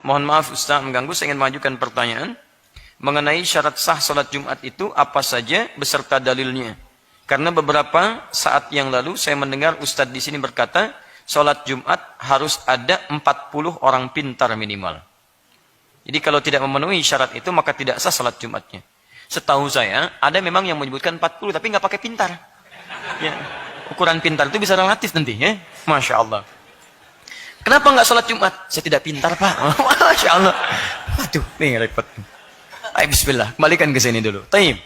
Mohon maaf Ustaz mengganggu, saya ingin mengajukan pertanyaan mengenai syarat sah salat Jumat itu apa saja beserta dalilnya. Karena beberapa saat yang lalu saya mendengar Ustaz di sini berkata, salat Jumat harus ada 40 orang pintar minimal. Jadi kalau tidak memenuhi syarat itu maka tidak sah salat Jumatnya. Setahu saya ada memang yang menyebutkan 40 tapi nggak pakai pintar. Ya. Ukuran pintar itu bisa relatif nanti ya. Masya Allah. Kenapa nggak salat Jumat? Saya tidak pintar Pak. Masya Allah. Waduh, nih repot. Ayo bismillah, kembalikan ke sini dulu. Taib.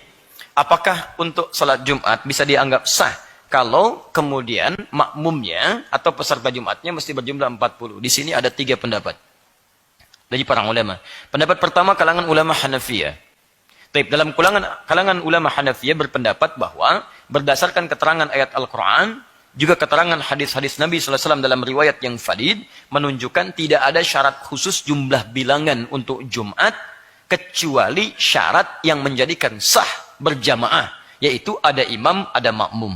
Apakah untuk salat Jumat bisa dianggap sah kalau kemudian makmumnya atau peserta Jumatnya mesti berjumlah 40? Di sini ada 3 pendapat dari para ulama. Pendapat pertama kalangan ulama Hanafiyah. Taib, dalam kalangan ulama Hanafiyah berpendapat bahwa berdasarkan keterangan ayat Al-Quran, juga keterangan hadis-hadis Nabi SAW dalam riwayat yang valid, menunjukkan tidak ada syarat khusus jumlah bilangan untuk Jumat, kecuali syarat yang menjadikan sah berjamaah, yaitu ada imam, ada makmum.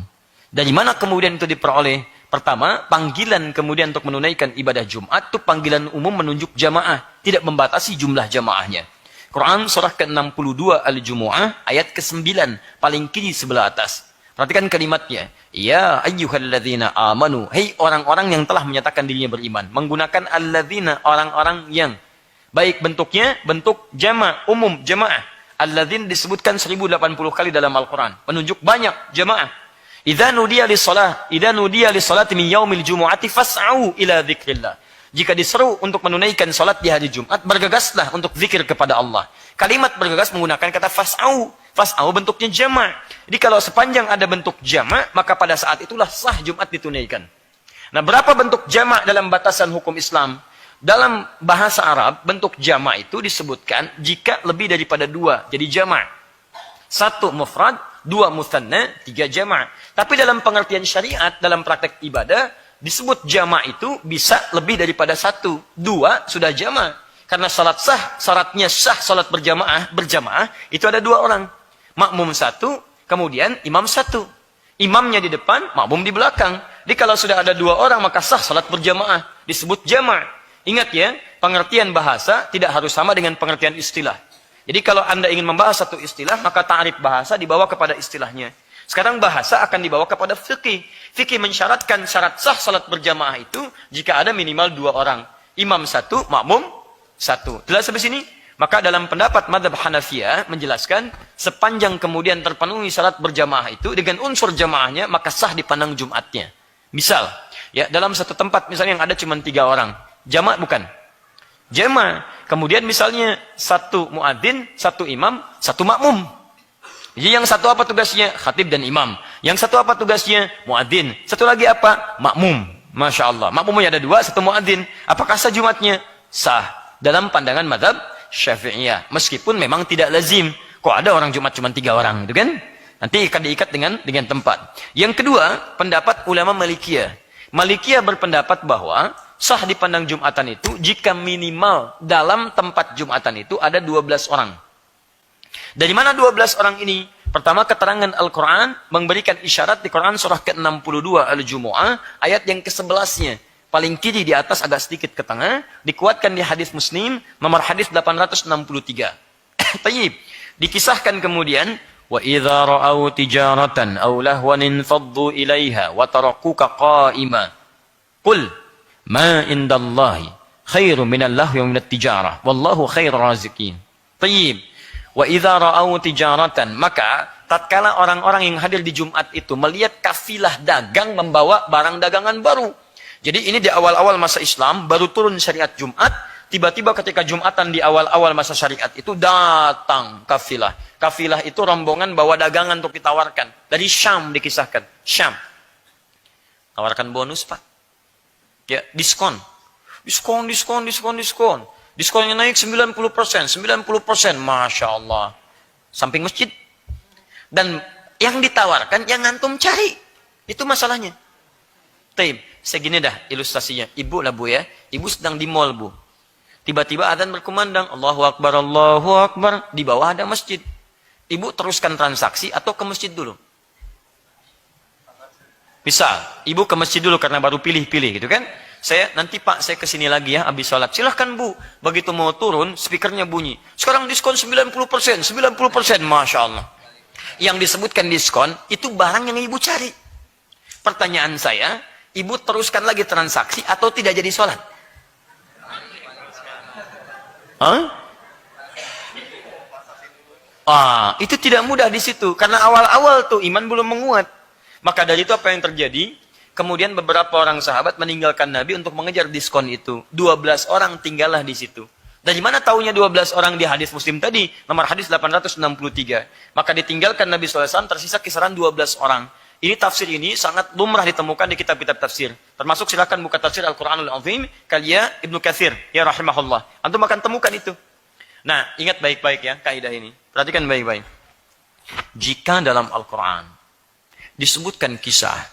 Dari mana kemudian itu diperoleh? Pertama, panggilan kemudian untuk menunaikan ibadah Jumat, itu panggilan umum menunjuk jamaah, tidak membatasi jumlah jamaahnya. Quran surah ke-62 Al-Jumu'ah ayat ke-9 paling kiri sebelah atas. Perhatikan kalimatnya. Ya ayyuhalladzina amanu. Hei orang-orang yang telah menyatakan dirinya beriman. Menggunakan alladzina, orang-orang yang. Baik bentuknya, bentuk jama' umum, jamaah. Alladzin disebutkan 1080 kali dalam Al-Quran. Menunjuk banyak jamaah. Idza nudiya lis-salati min yaumil jumu'ati fas'au ila dzikrillah. Jika diseru untuk menunaikan salat di hari Jumat, bergegaslah untuk zikir kepada Allah. Kalimat bergegas menggunakan kata fas'au. Fas'au bentuknya jama'. Jadi kalau sepanjang ada bentuk jama', maka pada saat itulah sah Jumat ditunaikan. Nah, berapa bentuk jama' dalam batasan hukum Islam? Dalam bahasa Arab, bentuk jama' itu disebutkan jika lebih daripada 2. Jadi jama'. 1 mufrad, 2 mutsanna, 3 jama'. Tapi dalam pengertian syariat, dalam praktek ibadah, disebut jama' itu bisa lebih daripada 1. 2 sudah jama'. Karena salat sah, syaratnya sah salat berjamaah, itu ada 2 orang. Makmum 1, kemudian imam 1. Imamnya di depan, makmum di belakang. Jadi kalau sudah ada 2 orang, maka sah salat berjamaah. Disebut jama'. Ingat ya, pengertian bahasa tidak harus sama dengan pengertian istilah. Jadi kalau Anda ingin membahas satu istilah, maka ta'rif bahasa dibawa kepada istilahnya. Sekarang bahasa akan dibawa kepada fikih. Fikih mensyaratkan syarat sah salat berjamaah itu jika ada minimal 2 orang. Imam 1, makmum 1. Jelas sampai sini? Maka dalam pendapat mazhab Hanafiyah menjelaskan sepanjang kemudian terpenuhi syarat berjamaah itu dengan unsur jamaahnya, maka sah dipandang Jumatnya. Misal, ya dalam satu tempat misalnya yang ada cuma 3 orang. Jamaah bukan? Jamaah. Kemudian misalnya 1 muadzin, 1 imam, 1 makmum. Jadi yang satu apa tugasnya? Khatib dan imam. Yang satu apa tugasnya? Muadzin. Satu lagi apa? Makmum. Masya Allah. Makmumnya ada 2, 1 muadzin. Apakah sah Jumatnya? Sah. Dalam pandangan mazhab Syafi'iyah. Meskipun memang tidak lazim. Kok ada orang Jumat cuma 3 orang, gitu kan? Nanti akan diikat dengan tempat. Yang kedua, pendapat ulama Malikiyah. Malikiyah berpendapat bahwa sah dipandang Jumatan itu jika minimal dalam tempat Jumatan itu ada 12 orang. Dari mana 12 orang ini? Pertama, keterangan Al-Quran memberikan isyarat di Quran surah ke-62 Al-Jumu'ah ayat yang ke-11-nya. Paling kiri di atas agak sedikit ke tengah, dikuatkan di hadis Muslim nomor hadis 863. Tayyib. Dikisahkan kemudian, wa idza ra'au tijaratan aw lahwan infaddu ilaiha wa tarakuka qa'ima. Qul ma indallahi khairum minal lahwi wa minat tijarah wallahu khairur raziqin. Tayyib. Wa idza ra'au tijaratan, maka tatkala orang-orang yang hadir di Jumat itu melihat kafilah dagang membawa barang dagangan baru. Jadi ini di awal-awal masa Islam, baru turun syariat Jumat, tiba-tiba ketika Jumatan di awal-awal masa syariat itu datang kafilah. Kafilah itu rombongan bawa dagangan untuk ditawarkan. Dari Syam dikisahkan. Syam. Tawarkan bonus, Pak. Ya, diskon. Diskon. Diskonnya naik 90%. Masya Allah. Samping masjid. Dan yang ditawarkan, yang antum cari. Itu masalahnya. Taib, segini dah ilustrasinya. Ibu lah Bu ya. Ibu sedang di mall Bu. Tiba-tiba adzan berkumandang. Allahu Akbar, Allahu Akbar. Di bawah ada masjid. Ibu teruskan transaksi atau ke masjid dulu? Bisa. Ibu ke masjid dulu karena baru pilih-pilih gitu kan. nanti Pak saya kesini lagi ya habis sholat. Silahkan Bu. Begitu mau turun, speakernya bunyi. Sekarang diskon 90%, 90%. Masya Allah. Yang disebutkan diskon, itu barang yang ibu cari. Pertanyaan saya, ibu teruskan lagi transaksi atau tidak jadi sholat? Itu tidak mudah di situ. Karena awal-awal tuh iman belum menguat. Maka dari itu apa yang terjadi? Kemudian beberapa orang sahabat meninggalkan Nabi untuk mengejar diskon itu. 12 orang tinggallah di situ. Dari mana taunya 12 orang di hadis Muslim tadi? Nomor hadis 863. Maka ditinggalkan Nabi SAW, tersisa kisaran 12 orang. Ini tafsir ini sangat lumrah ditemukan di kitab-kitab tafsir. Termasuk silakan buka tafsir Al-Quranul Azim, karya Ibnu Katsir, ya rahimahullah. Antum akan temukan itu. Nah, ingat baik-baik ya kaidah ini. Perhatikan baik-baik. Jika dalam Al-Quran disebutkan kisah,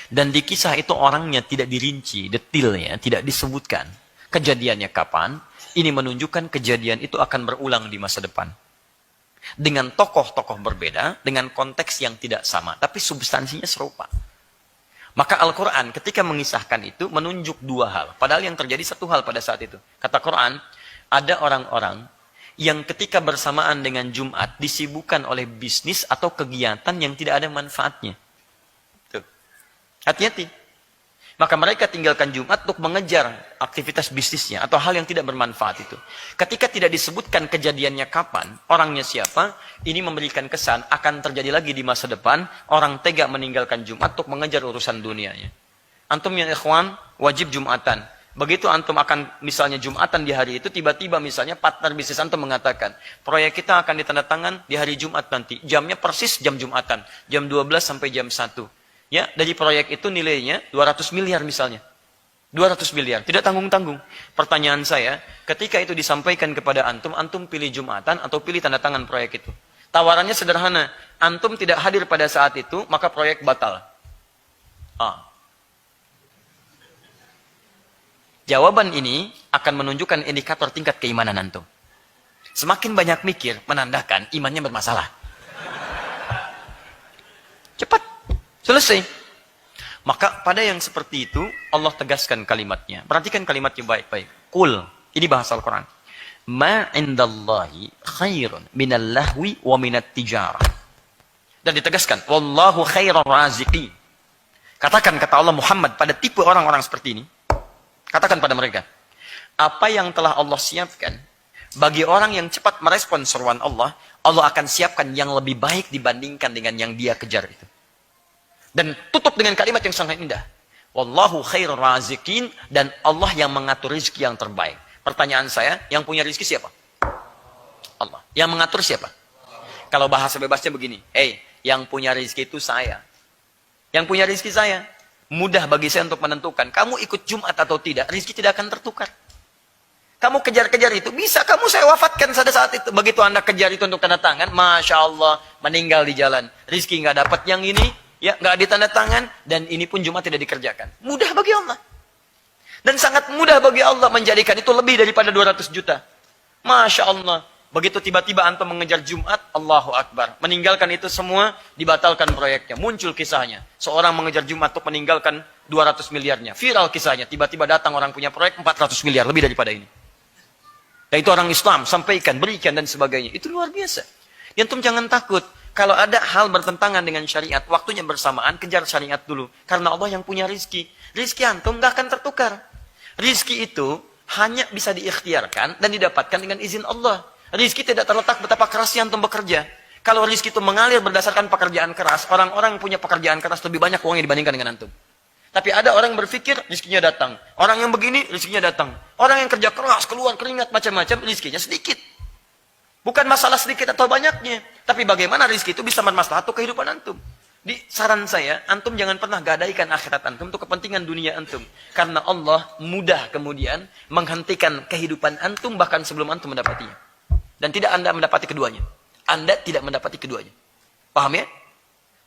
dan di kisah itu orangnya tidak dirinci, detailnya tidak disebutkan. Kejadiannya kapan? Ini menunjukkan kejadian itu akan berulang di masa depan. Dengan tokoh-tokoh berbeda, dengan konteks yang tidak sama, tapi substansinya serupa. Maka Al-Quran ketika mengisahkan itu menunjuk dua hal. Padahal yang terjadi satu hal pada saat itu. Kata Quran, ada orang-orang yang ketika bersamaan dengan Jumat disibukkan oleh bisnis atau kegiatan yang tidak ada manfaatnya. Hati-hati. Maka mereka tinggalkan Jumat untuk mengejar aktivitas bisnisnya atau hal yang tidak bermanfaat itu. Ketika tidak disebutkan kejadiannya kapan, orangnya siapa, ini memberikan kesan akan terjadi lagi di masa depan, orang tega meninggalkan Jumat untuk mengejar urusan dunianya. Antum ya ikhwan, wajib Jumatan. Begitu antum akan misalnya Jumatan di hari itu, tiba-tiba misalnya partner bisnis antum mengatakan, proyek kita akan ditandatangan di hari Jumat nanti. Jamnya persis jam Jumatan, jam 12 sampai jam 1. Ya, dari proyek itu nilainya 200 miliar misalnya. 200 miliar, tidak tanggung-tanggung. Pertanyaan saya, ketika itu disampaikan kepada antum, antum pilih Jumatan atau pilih tanda tangan proyek itu? Tawarannya sederhana, antum tidak hadir pada saat itu, maka proyek batal. Jawaban ini akan menunjukkan indikator tingkat keimanan antum. Semakin banyak mikir, menandakan imannya bermasalah. Cepat. Selesai. Maka pada yang seperti itu, Allah tegaskan kalimatnya. Perhatikan kalimatnya baik-baik. Qul. Ini bahasa Al-Quran. Ma indallahi khairun minal lahwi wa minat tijarah. Dan ditegaskan. Wallahu khairan raziqin. Katakan kata Allah Muhammad pada tipe orang-orang seperti ini. Katakan pada mereka. Apa yang telah Allah siapkan bagi orang yang cepat merespon seruan Allah, Allah akan siapkan yang lebih baik dibandingkan dengan yang dia kejar itu. Dan tutup dengan kalimat yang sangat indah. Wallahu khairur raziqin, dan Allah yang mengatur rezeki yang terbaik. Pertanyaan saya, yang punya rezeki siapa? Allah. Yang mengatur siapa? Kalau bahasa bebasnya begini, yang punya rezeki itu saya. Yang punya rezeki saya. Mudah bagi saya untuk menentukan, kamu ikut Jumat atau tidak, rezeki tidak akan tertukar. Kamu kejar-kejar itu, bisa kamu saya wafatkan pada saat itu. Begitu Anda kejar itu untuk tanda tangan, Masya Allah, meninggal di jalan. Rezeki nggak dapat yang ini, ya, nggak ditanda tangan, dan ini pun Jumat tidak dikerjakan. Mudah bagi Allah. Dan sangat mudah bagi Allah menjadikan itu lebih daripada 200 juta. Masya Allah. Begitu tiba-tiba antum mengejar Jumat, Allahu Akbar. Meninggalkan itu semua, dibatalkan proyeknya. Muncul kisahnya. Seorang mengejar Jumat untuk meninggalkan 200 miliarnya. Viral kisahnya. Tiba-tiba datang orang punya proyek 400 miliar. Lebih daripada ini. Dan itu orang Islam. Sampaikan, berikan, dan sebagainya. Itu luar biasa. Antum jangan takut. Kalau ada hal bertentangan dengan syariat, waktunya bersamaan, kejar syariat dulu. Karena Allah yang punya rizki. Rizki antum nggak akan tertukar. Rizki itu hanya bisa diikhtiarkan dan didapatkan dengan izin Allah. Rizki tidak terletak betapa kerasnya antum bekerja. Kalau rizki itu mengalir berdasarkan pekerjaan keras, orang-orang yang punya pekerjaan keras lebih banyak uangnya dibandingkan dengan antum. Tapi ada orang berpikir, rizkinya datang. Orang yang begini, rizkinya datang. Orang yang kerja keras, keluar keringat, macam-macam, rizkinya sedikit. Bukan masalah sedikit atau banyaknya. Tapi bagaimana rizki itu bisa bermasalah atau kehidupan antum. Di saran saya, antum jangan pernah gadaikan akhirat antum untuk kepentingan dunia antum. Karena Allah mudah kemudian menghentikan kehidupan antum bahkan sebelum antum mendapatinya. Dan tidak Anda mendapati keduanya. Anda tidak mendapati keduanya. Paham ya?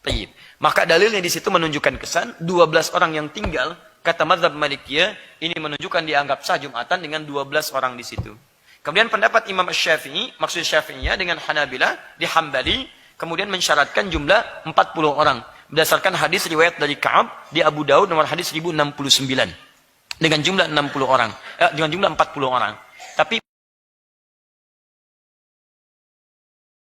Baik. Maka dalilnya di situ menunjukkan kesan 12 orang yang tinggal, kata mazhab Malikiyah, ini menunjukkan dianggap sah Jumatan dengan 12 orang di situ. Kemudian pendapat Imam Syafi'i, maksud Syafi'iyah dengan Hanabilah di Hambali, kemudian mensyaratkan jumlah 40 orang berdasarkan hadis riwayat dari Ka'ab di Abu Daud nomor hadis 1069. dengan jumlah 60 orang, dengan jumlah 40 orang. Tapi